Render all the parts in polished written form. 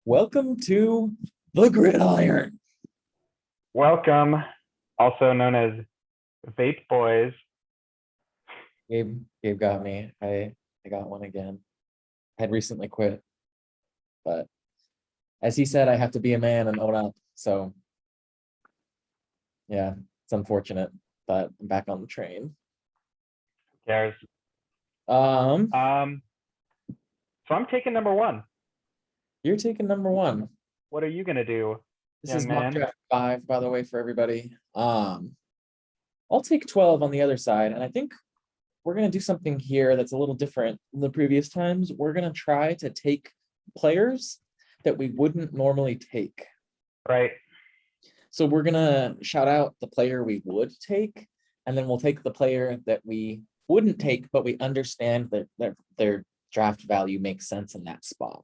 Welcome to the Gridiron. Welcome, also known as Vape Boys. Gabe got me. I got one again. I had recently quit, but as he said, I have to be a man and own up. So yeah, it's unfortunate, but I'm back on the train. Who cares? Um, So I'm taking number one. You're taking number one. What are you gonna do, This young is man? Mockdraft 5, by the way, for everybody. I'll take 12 on the other side, and I think we're gonna do something here that's a little different than the previous times. We're gonna try to take players that we wouldn't normally take. Right. So we're gonna shout out the player we would take, and then we'll take the player that we wouldn't take, but we understand that their draft value makes sense in that spot.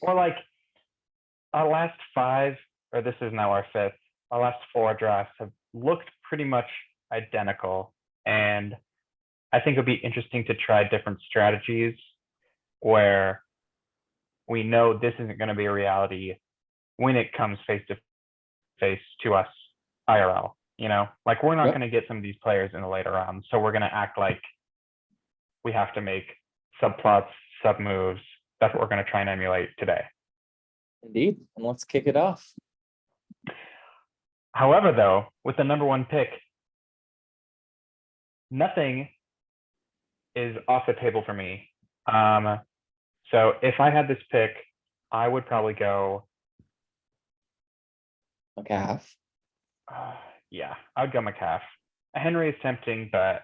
Or like our last five, or this is now our fifth, our last four drafts have looked pretty much identical. And I think it'll be interesting to try different strategies where we know this isn't going to be a reality when it comes face to face to us IRL. Like we're not Yep. going to get some of these players in the later rounds. So we're going to act like we have to make subplots, sub moves. That's what we're going to try and emulate today. Indeed, and let's kick it off. However, though, with the number one pick, nothing is off the table for me. So if I had this pick, I would probably go. McCaff. Yeah, I would go McCaff. Henry is tempting, but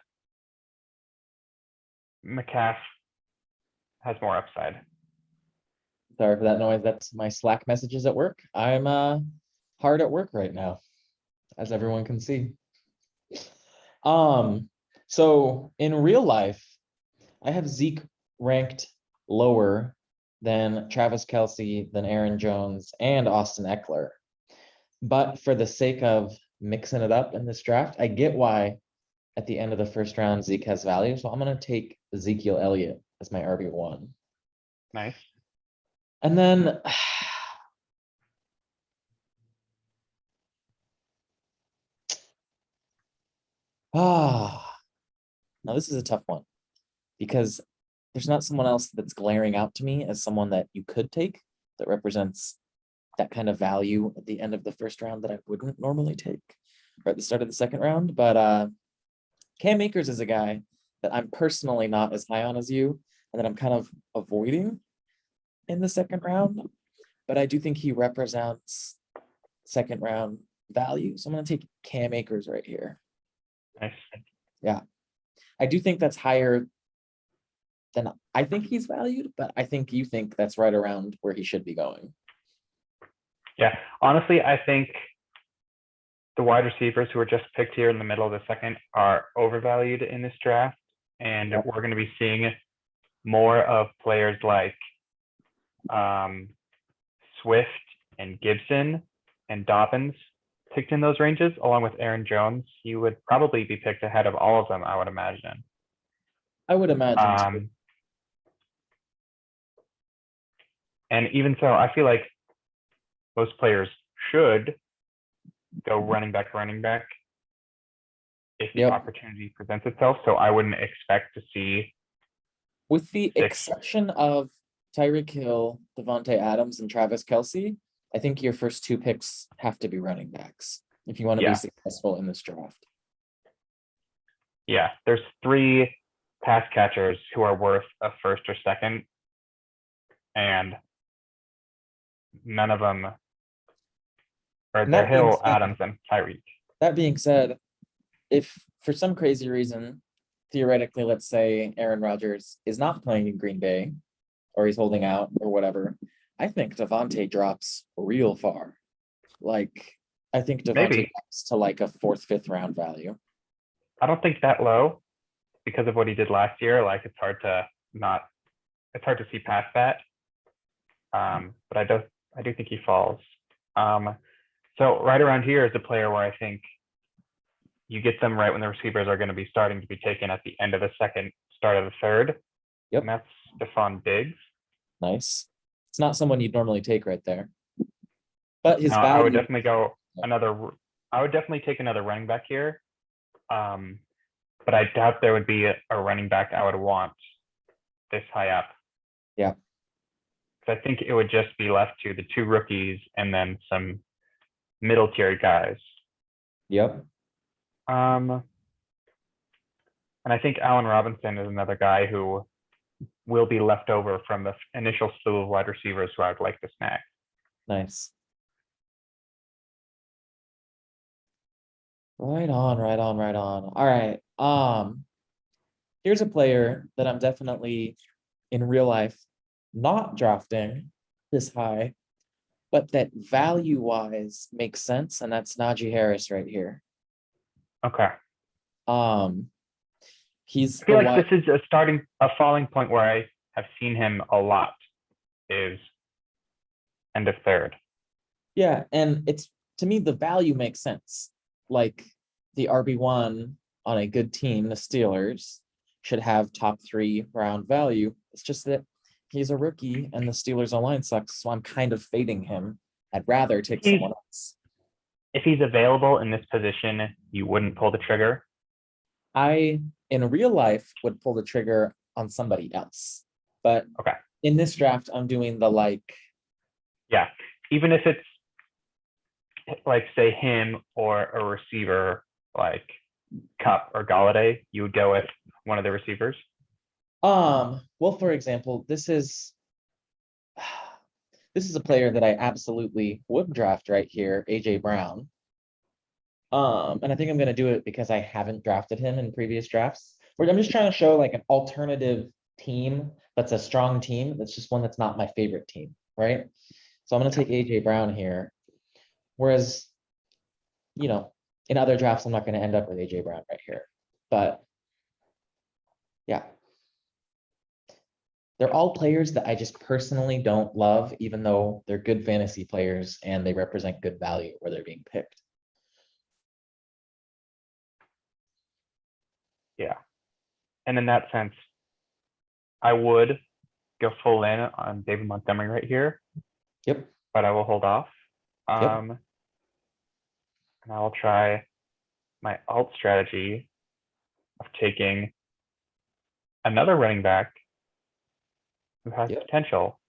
McCaff has more upside. Sorry for that noise. That's my Slack messages at work. I'm hard at work right now, as everyone can see. So in real life, I have Zeke ranked lower than Travis Kelce, than Aaron Jones, and Austin Eckler. But for the sake of mixing it up in this draft, I get why at the end of the first round Zeke has value. So I'm going to take Ezekiel Elliott as my RB1. Nice. And then now this is a tough one because there's not someone else that's glaring out to me as someone that you could take that represents that kind of value at the end of the first round that I wouldn't normally take or at the start of the second round. But Cam Akers is a guy that I'm personally not as high on as you and that I'm kind of avoiding in the second round. But I do think he represents second round value. So I'm going to take Cam Akers right here. Nice. Yeah. I do think that's higher than I think he's valued, but I think you think that's right around where he should be going. Yeah. Honestly, I think the wide receivers who were just picked here in the middle of the second are overvalued in this draft. And we're going to be seeing more of players like Swift and Gibson and Dobbins picked in those ranges, along with Aaron Jones. He would probably be picked ahead of all of them, I would imagine. I would imagine. And even so, I feel like most players should go running back if the opportunity presents itself. So I wouldn't expect to see. With the exception of Tyreek Hill, Devontae Adams, and Travis Kelce, I think your first two picks have to be running backs if you want to be successful in this draft. Yeah, there's three pass catchers who are worth a first or second, and none of them are they're Hill, Adams, and Tyreek. That being said, if for some crazy reason, theoretically, let's say Aaron Rodgers is not playing in Green Bay, or he's holding out or whatever, I think Devontae drops real far. Like, I think Devontae drops to like a fourth, fifth round value. I don't think that low because of what he did last year. Like, it's hard to see past that. But I do think he falls. So right around here is a player where I think you get them right when the receivers are going to be starting to be taken at the end of the second, start of the third. Yep. And that's Stefan Biggs. Nice. It's not someone you'd normally take right there. But his No, I would value, definitely go I would definitely take another running back here. But I doubt there would be a running back I would want this high up. Yeah. Because I think it would just be left to the 2 rookies and then some middle tier guys. yep. And I think Allen Robinson is another guy who will be left over from the initial slew of wide receivers who I'd like to snag. Nice. Right on, right on, right on. All right. Here's a player that I'm definitely in real life not drafting this high, but that value-wise makes sense, and that's Naji Harris right here. Okay. He's I feel the like this is a falling point where I have seen him a lot is end of third. Yeah, and it's, to me, the value makes sense. Like the RB1 on a good team, the Steelers, should have top 3 round value. It's just that he's a rookie and the Steelers online sucks, so I'm kind of fading him. I'd rather take someone else. If he's available in this position, you wouldn't pull the trigger. I, in real life, would pull the trigger on somebody else. But Okay. in this draft, I'm doing the Yeah. Even if it's like, say, him or a receiver like Cup or Galladay, you would go with one of the receivers. well, for example, this is a player that I absolutely would draft right here, AJ Brown. And I think I'm going to do it because I haven't drafted him in previous drafts. Where I'm just trying to show like an alternative team that's a strong team. That's just one that's not my favorite team, right? So I'm going to take AJ Brown here. Whereas, in other drafts, I'm not going to end up with AJ Brown right here. But yeah. They're all players that I just personally don't love, even though they're good fantasy players and they represent good value where they're being picked. Yeah. And in that sense, I would go full in on David Montgomery right here. Yep. But I will hold off. Yep. And I will try my alt strategy of taking another running back who has potential.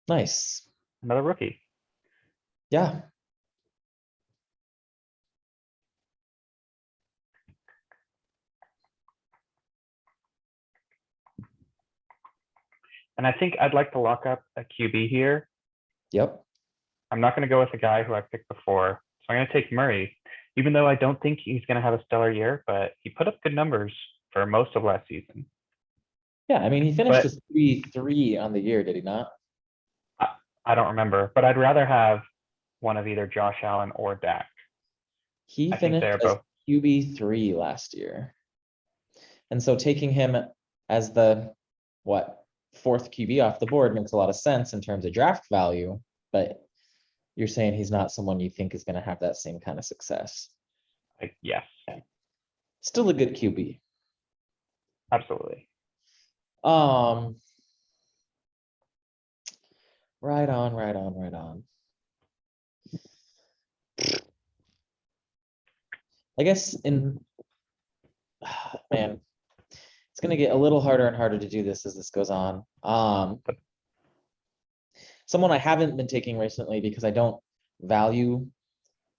Nice. Another rookie. Yeah. And I think I'd like to lock up a QB here. Yep. I'm not going to go with a guy who I picked before. So I'm going to take Murray, even though I don't think he's going to have a stellar year, but he put up good numbers for most of last season. Yeah, I mean, he finished as 3-3 on the year, did he not? I don't remember, but I'd rather have one of either Josh Allen or Dak. He finished as QB3 last year. And so taking him as the, 4th QB off the board makes a lot of sense in terms of draft value, but you're saying he's not someone you think is going to have that same kind of success. Yes. Still a good QB. Absolutely. Right on. I guess man, it's going to get a little harder and harder to do this as this goes on. Someone I haven't been taking recently because I don't value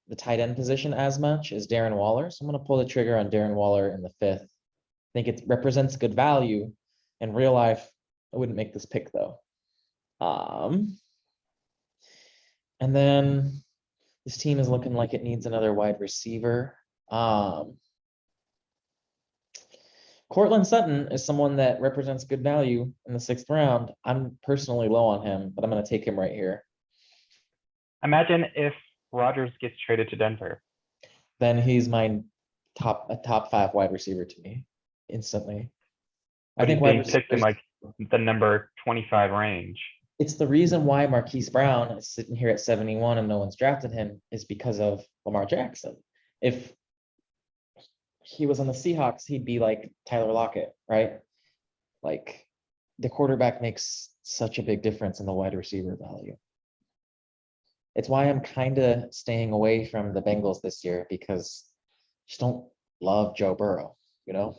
the tight end position as much is Darren Waller. So I'm going to pull the trigger on Darren Waller in the 5th. I think it represents good value. In real life, I wouldn't make this pick though. And then this team is looking like it needs another wide receiver. Cortland Sutton is someone that represents good value in the 6th round. I'm personally low on him, but I'm going to take him right here. Imagine if Rodgers gets traded to Denver. Then he's my top 5 wide receiver to me instantly. But I think being picked in like the number 25 range. It's the reason why Marquise Brown is sitting here at 71 and no one's drafted him is because of Lamar Jackson. If he was on the Seahawks, he'd be like Tyler Lockett, right? Like the quarterback makes such a big difference in the wide receiver value. It's why I'm kind of staying away from the Bengals this year, because I just don't love Joe Burrow, you know?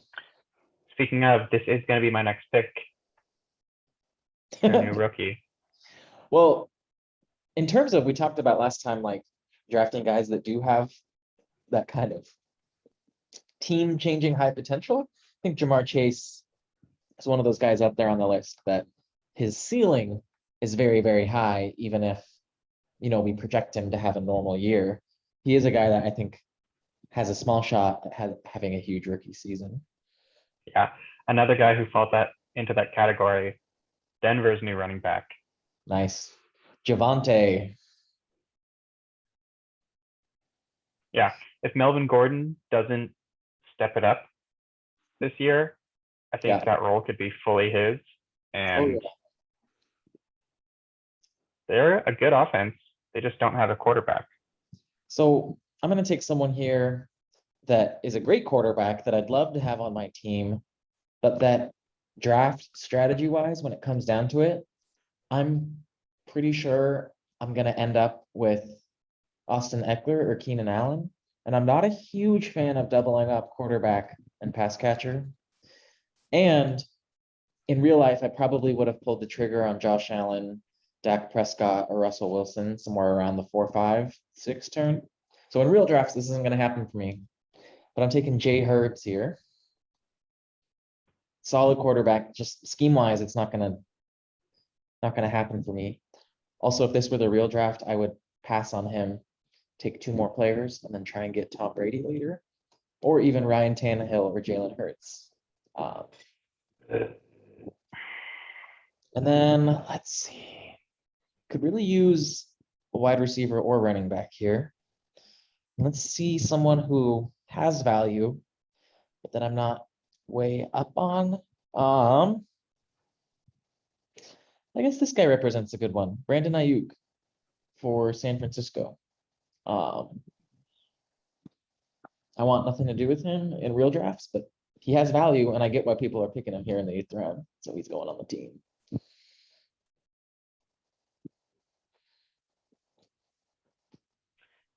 Speaking of, this is going to be my next pick. Their new rookie. Well, in terms of, we talked about last time, like drafting guys that do have that kind of team changing high potential. I think Jamar Chase is one of those guys out there on the list that his ceiling is very, very high, even if, you know, we project him to have a normal year. He is a guy that I think has a small shot at having a huge rookie season. Yeah. Another guy who falls into that category, Denver's new running back. Nice. Javonte. Yeah. If Melvin Gordon doesn't step it up this year, I think that role could be fully his. And they're a good offense. They just don't have a quarterback. So I'm going to take someone here that is a great quarterback that I'd love to have on my team, but that draft strategy wise, when it comes down to it, I'm pretty sure I'm going to end up with Austin Eckler or Keenan Allen. And I'm not a huge fan of doubling up quarterback and pass catcher. And in real life, I probably would have pulled the trigger on Josh Allen, Dak Prescott, or Russell Wilson somewhere around the 4, 5, 6 turn. So in real drafts, this isn't going to happen for me. But I'm taking Jay Herbs here. Solid quarterback, just scheme-wise, it's not gonna happen for me. Also, if this were the real draft, I would pass on him, take 2 more players, and then try and get Tom Brady later, or even Ryan Tannehill or Jalen Hurts. And then let's see, could really use a wide receiver or running back here. Let's see someone who has value, but that I'm not way up on. I guess this guy represents a good one. Brandon Ayuk for San Francisco. I want nothing to do with him in real drafts, but he has value, and I get why people are picking him here in the 8th round. So he's going on the team.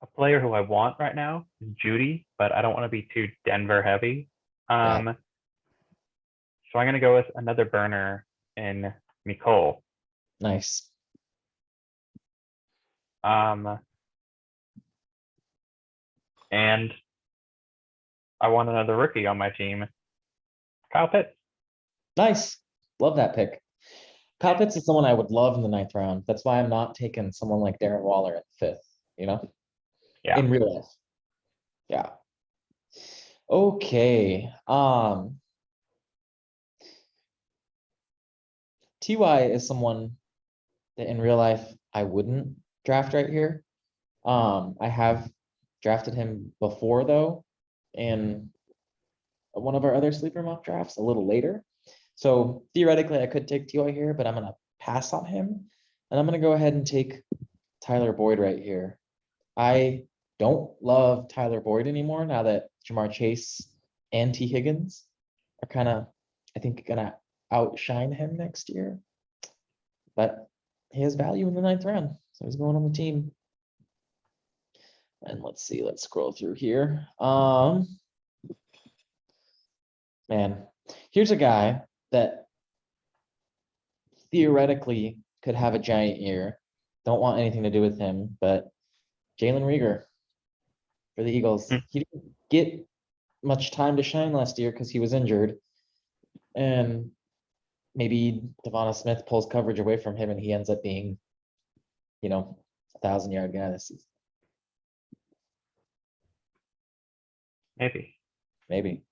A player who I want right now is Judy, but I don't want to be too Denver heavy. So I'm going to go with another burner in Nicole. Nice. And I want another rookie on my team, Kyle Pitts. Nice. Love that pick. Kyle Pitts is someone I would love in the 9th round. That's why I'm not taking someone like Darren Waller in the 5th, you know? Yeah. In real life. Yeah. Okay. TY is someone that in real life I wouldn't draft right here. I have drafted him before though, in one of our other sleeper mock drafts a little later. So theoretically I could take TY here, but I'm gonna pass on him. And I'm gonna go ahead and take Tyler Boyd right here. I don't love Tyler Boyd anymore now that Jamar Chase and T. Higgins are kind of, I think, gonna outshine him next year. But he has value in the 9th round, so he's going on the team. And let's see, let's scroll through here. Man, here's a guy that theoretically could have a giant year. Don't want anything to do with him, but Jalen Rieger for the Eagles. He didn't get much time to shine last year because he was injured. And maybe Devonta Smith pulls coverage away from him and he ends up being, you know, 1,000-yard guy this season. Maybe.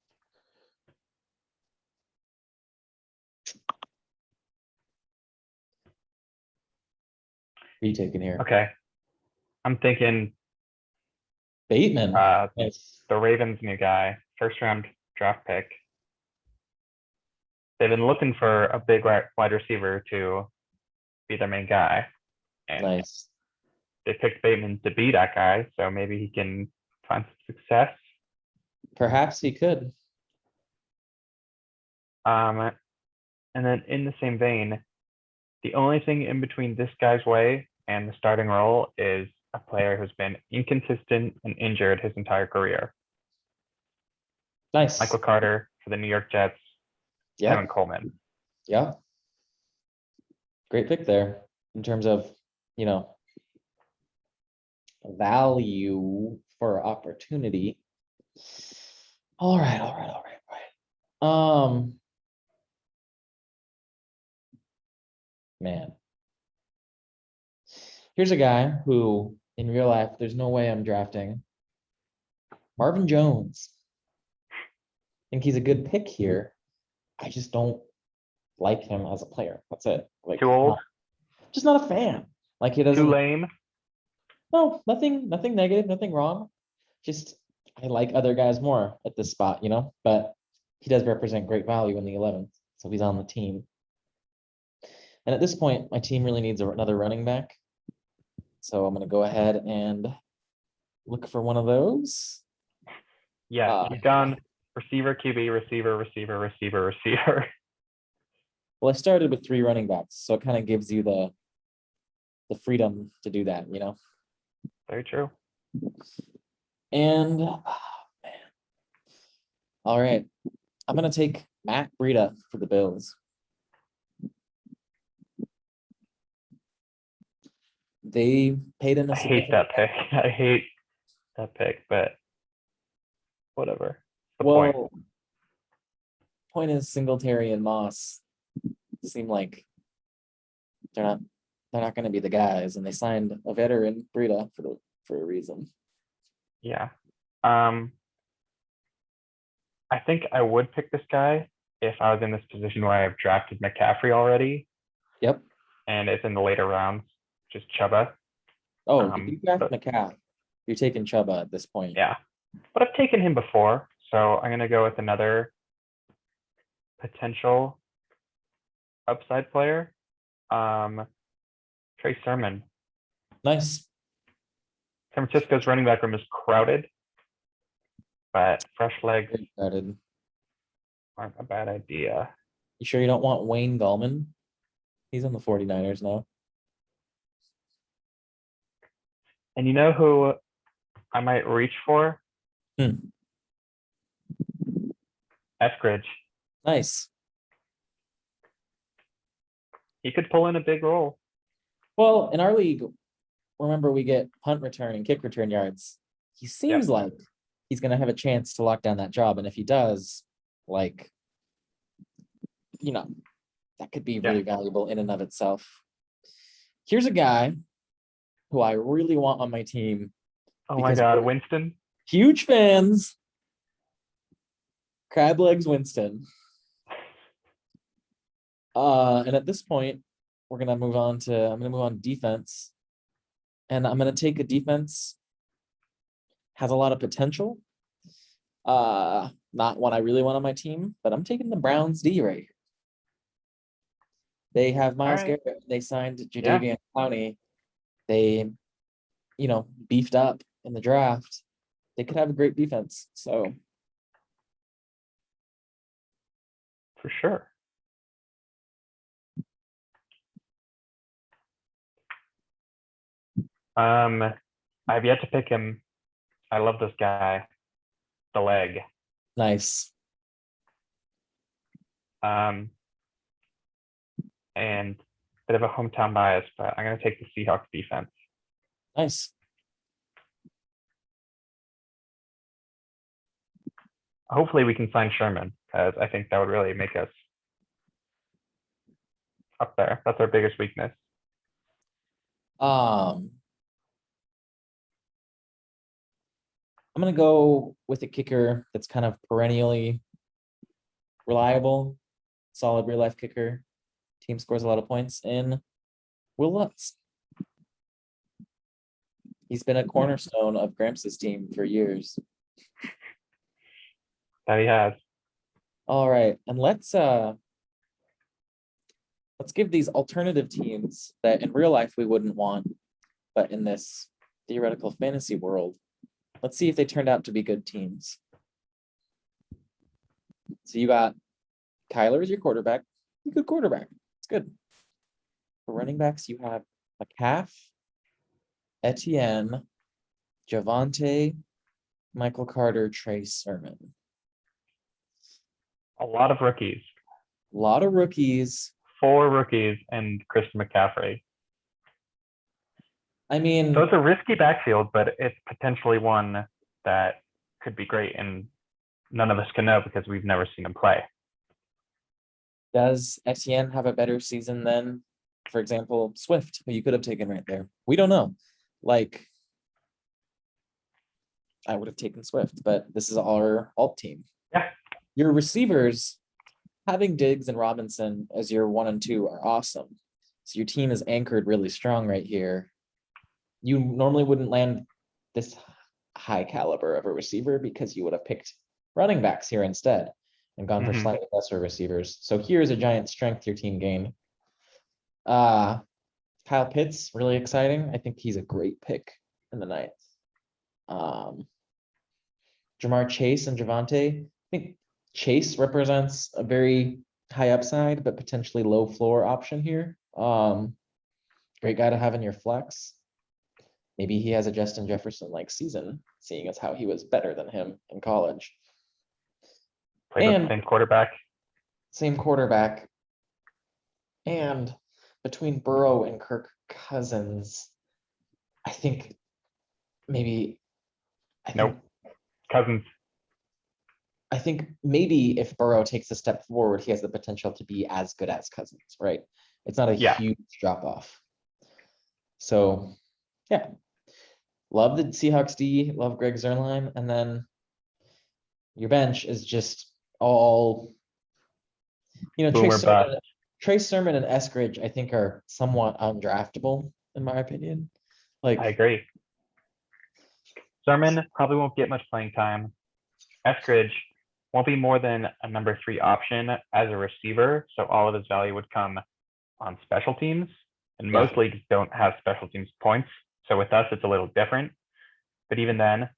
Who are you taking here? Okay. I'm thinking Bateman. The Ravens' new guy, 1st round draft pick. They've been looking for a big wide receiver to be their main guy. And nice. They picked Bateman to be that guy, so maybe he can find some success. Perhaps he could. And then in the same vein, The only thing in between this guy's way and the starting role is a player who's been inconsistent and injured his entire career. Nice. Michael Carter for the New York Jets, Yeah, Kevin Coleman. yeah. Great pick there in terms of, you know, value for opportunity. All right. Man. Here's a guy who in real life, there's no way I'm drafting. Marvin Jones. I think he's a good pick here. I just don't like him as a player. That's it. Like, Too old? just not a fan. Like he Too doesn't. lame? No, nothing negative, nothing wrong. Just I like other guys more at this spot, you know. But he does represent great value in the 11th, so he's on the team. And at this point, my team really needs another running back. So I'm going to go ahead and look for one of those. Yeah, you've gone receiver, QB, receiver. Well, I started with 3 running backs, so it kind of gives you the freedom to do that, you know. Very true. And man. All right, I'm going to take Matt Breida for the Bills. They paid him a I hate that pick. I hate that pick, but whatever. The point is Singletary and Moss seem like they're not going to be the guys, and they signed a veteran Breida for a reason. Yeah. I think I would pick this guy if I was in this position where I've drafted McCaffrey already. Yep. And it's in the later rounds, just Chuba. Oh, if you draft McCaff, you're taking Chuba at this point. Yeah. But I've taken him before, so I'm going to go with another potential upside player. Trey Sermon. Nice. San Francisco's running back room is crowded, but fresh legs aren't a bad idea. You sure you don't want Wayne Gallman? He's on the 49ers now. And you know who I might reach for? Eskridge. Nice. He could pull in a big role. Well, in our league, remember we get punt return and kick return yards. He seems like he's going to have a chance to lock down that job. And if he does, like, you know, that could be really valuable in and of itself. Here's a guy who I really want on my team. Oh my God, Winston. Huge fans. Crab legs Winston. And at this point, I'm gonna move on to defense. And I'm gonna take a defense, has a lot of potential. Not one I really want on my team, but I'm taking the Browns D right here. They have Myles Garrett. They signed Jadeveon Clowney. They, beefed up in the draft. They could have a great defense. So for sure. I've yet to pick him. I love this guy. The leg. Nice. And a bit of a hometown bias, but I'm going to take the Seahawks defense. Nice. Hopefully we can sign Sherman, as I think that would really make us up there. That's our biggest weakness. I'm going to go with a kicker that's kind of perennially reliable, solid real life kicker. Team scores a lot of points in Will Lutz. He's been a cornerstone of Gramps' team for years. That he has. All right, and let's give these alternative teams that in real life we wouldn't want, but in this theoretical fantasy world, let's see if they turned out to be good teams. So you got Kyler as your quarterback. Good quarterback. It's good. For running backs, you have McCaff, Etienne, Javante, Michael Carter, Trey Sermon. A lot of rookies. A lot of rookies. 4 rookies and Christian McCaffrey. I mean, So it's a risky backfield, but it's potentially one that could be great, and none of us can know because we've never seen him play. does Etienne have a better season than, for example, Swift, who you could have taken right there? We don't know. Like, I would have taken Swift, but this is our alt team. Yeah. Your receivers, having Diggs and Robinson as your 1 and 2 are awesome. So your team is anchored really strong right here. You normally wouldn't land this high caliber of a receiver because you would have picked running backs here instead and gone for slightly lesser receivers. So here's a giant strength your team gained. Kyle Pitts, really exciting. I think he's a great pick in the ninth. Jamar Chase and Javante. I think Chase represents a very high upside, but potentially low floor option here. Great guy to have in your flex. Maybe he has a Justin Jefferson-like season, seeing as how he was better than him in college. Played with the same quarterback. Same quarterback. And between Burrow and Kirk Cousins, I think maybe. Cousins. I think maybe if Burrow takes a step forward, he has the potential to be as good as Cousins, right? It's not a huge drop off. So, yeah. Love the Seahawks D, love Greg Zuerlein, and then your bench is just all, Trey Sermon and Eskridge, I think, are somewhat undraftable, in my opinion. I agree. Sermon probably won't get much playing time. Eskridge won't be more than a number 3 option as a receiver, so all of his value would come on special teams, and most leagues don't have special teams points. So with us, it's a little different. But even then,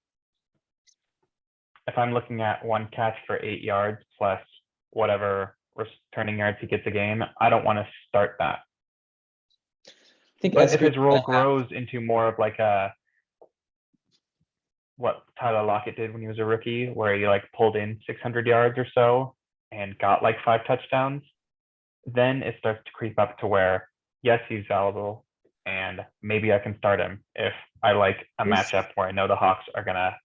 if I'm looking at 1 catch for 8 yards plus whatever returning yards he gets a game, I don't want to start that. But if his role grows into more of like what Tyler Lockett did when he was a rookie, where he like pulled in 600 yards or so and got like 5 touchdowns, then it starts to creep up to where, yes, he's valuable, and maybe I can start him if I like a matchup where I know the Hawks are gonna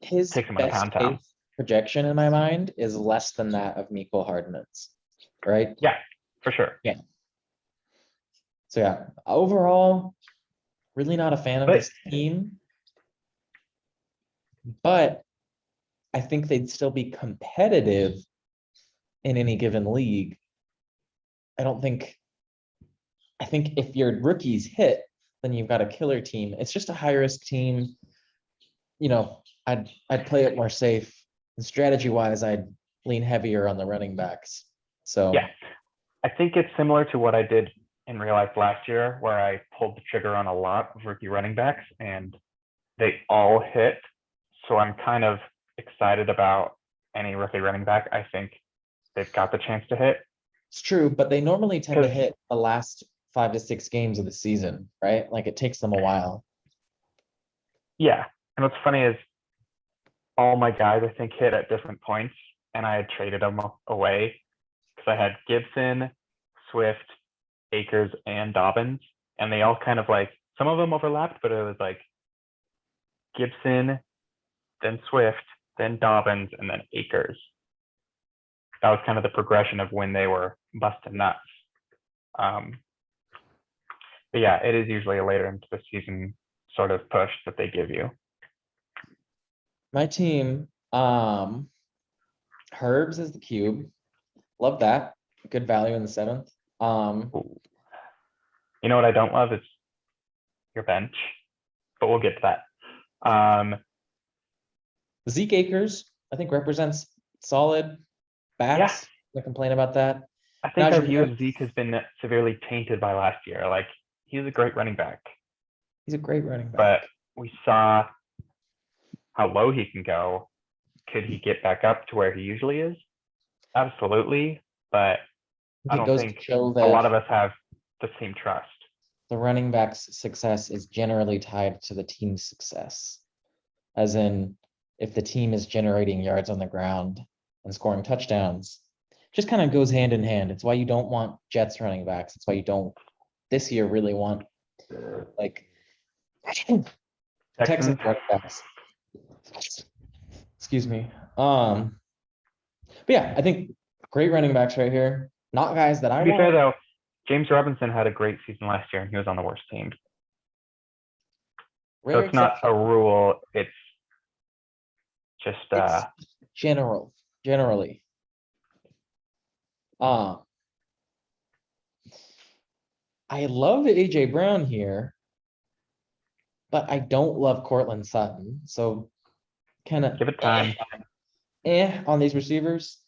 take him on pound town. Projection in my mind is less than that of Mecole Hardman's, right? Yeah, for sure. Yeah. So yeah, overall, really not a fan of this team, but I think they'd still be competitive in any given league. I think if your rookies hit, then you've got a killer team. It's just a high risk team. I'd play it more safe. And strategy wise, I'd lean heavier on the running backs. So yeah, I think it's similar to what I did in real life last year, where I pulled the trigger on a lot of rookie running backs and they all hit. So I'm kind of excited about any rookie running back. I think they've got the chance to hit. It's true, but they normally tend to hit the last 5 to 6 games of the season, right? Like it takes them a while. Yeah. And what's funny is all my guys, I think, hit at different points, and I had traded them away because I had Gibson, Swift, Akers, and Dobbins, and they all kind of like, some of them overlapped, but it was like Gibson, then Swift, then Dobbins, and then Akers. That was kind of the progression of when they were busting nuts. But yeah, it is usually a later into the season sort of push that they give you. My team, Herbs is the cube. Love that. Good value in the 7th. You know what I don't love is your bench, but we'll get to that. Zeke Akers, I think, represents solid backs. I complain about that. I think our view of Zeke has been severely tainted by last year. Like, he's a great running back. He's a great running back. But we saw how low he can go. Could he get back up to where he usually is? Absolutely. But I don't think a lot of us have the same trust. The running back's success is generally tied to the team's success. As in, if the team is generating yards on the ground and scoring touchdowns, just kind of goes hand in hand. It's why you don't want Jets running backs. It's why you don't this year really want like Texans Texans. running backs. Excuse me. But yeah, I think great running backs right here. Not guys that I To be want. fair though, James Robinson had a great season last year and he was on the worst team. So Rare it's not a exception. rule, it's just It's generally. I love AJ Brown here, but I don't love Cortland Sutton. So kind of give it time. on these receivers.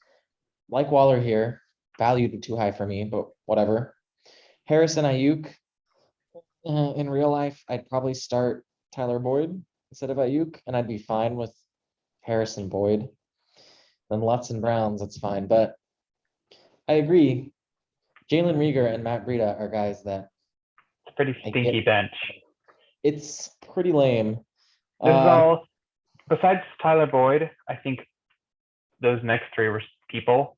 Like Waller here, valued too high for me, but whatever. Harris and Ayuk. In real life, I'd probably start Tyler Boyd instead of Ayuk, and I'd be fine with Harris and Boyd. Then Lutz and Browns, that's fine. But I agree. Jalen Rieger and Matt Breida are guys that It's a pretty I stinky get. bench. It's pretty lame. This is all, besides Tyler Boyd, I think those next three people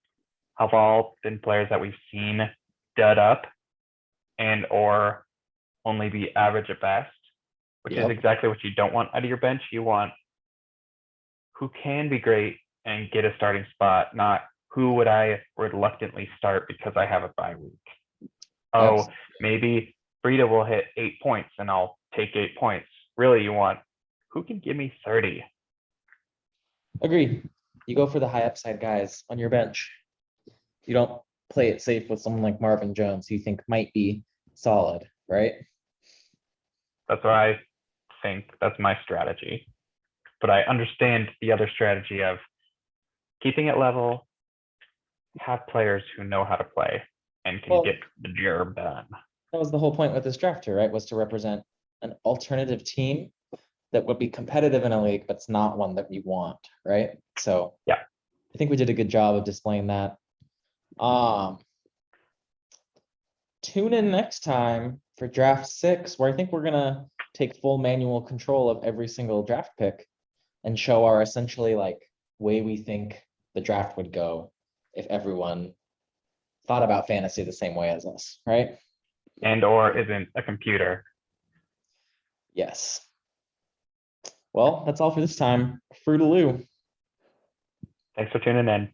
have all been players that we've seen dud up and or only be average at best, which is Yep. exactly what you don't want out of your bench. You want who can be great and get a starting spot, not who would I reluctantly start because I have a bye week. Oh, Absolutely. maybe Breida will hit 8 points and I'll take 8 points. Really, you want who can give me 30? Agree. You go for the high upside guys on your bench. You don't play it safe with someone like Marvin Jones, who you think might be solid, right? That's what I think. That's my strategy. But I understand the other strategy of keeping it level, have players who know how to play and can Well, get the job done. that was the whole point with this draft here, right? Was to represent an alternative team that would be competitive in a league, but it's not one that we want, right? So yeah, I think we did a good job of displaying that. Tune in next time for draft 6, where I think we're gonna take full manual control of every single draft pick and show our essentially like way we think the draft would go if everyone thought about fantasy the same way as us, right? and or isn't a computer. Yes. Well, that's all for this time. Fruitaloo. Thanks for tuning in.